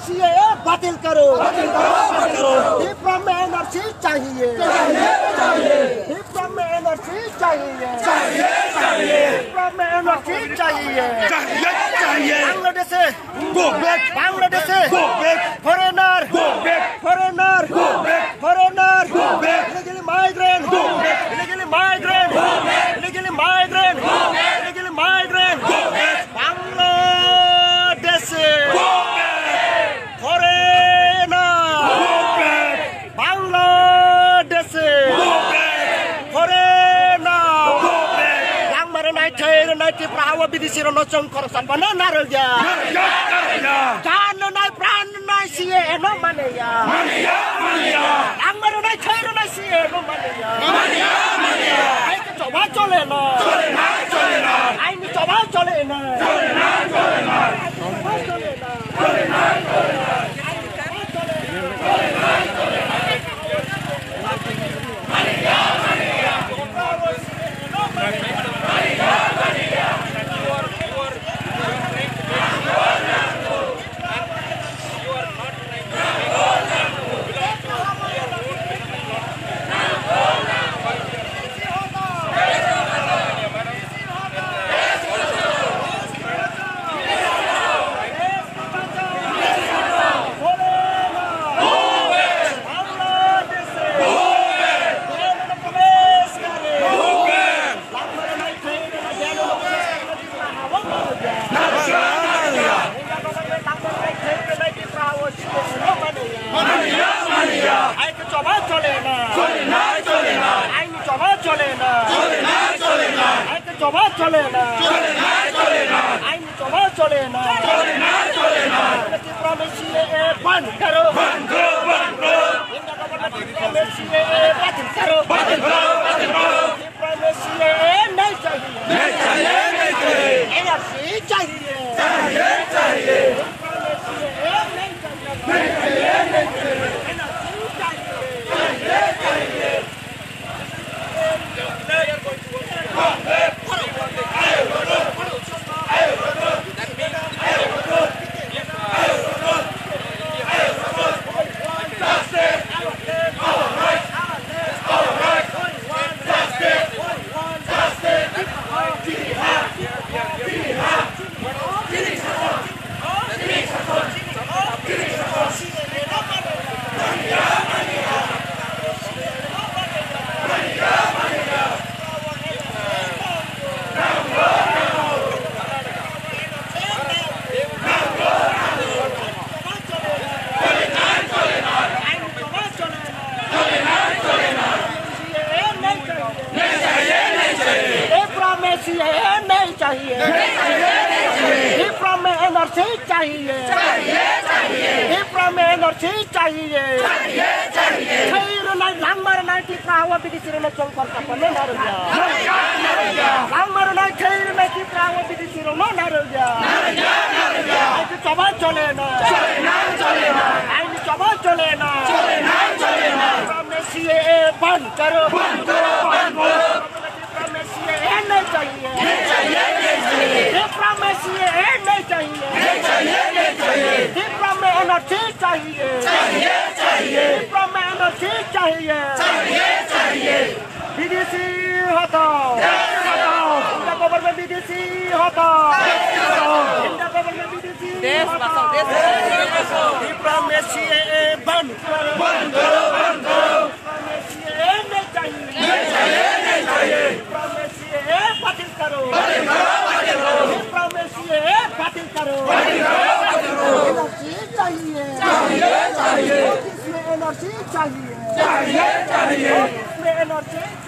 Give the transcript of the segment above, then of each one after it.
CAA बातिल करो TPF में एनआरसी चाहिए TPF में एनआरसी चाहिए TPF में एनआरसी चाहिए Bangladesh go back Bangladesh go back foreigner go back foreigner go back foreigner go back illegally migrant go back illegally migrant go back illegally migrant go back illegally migrant go back Bangladesh go back foreigner go back Bangladesh go back foreigner go back yang merenai cair naik perahu bidisi rono cengkor sabana narelja jangan naik peran naik sie no mana ya yang merenai cair naik sie no mana ya ayo coba cole no ayo coba cole no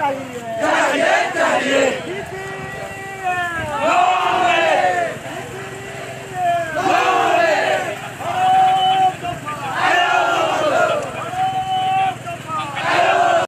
चाहिए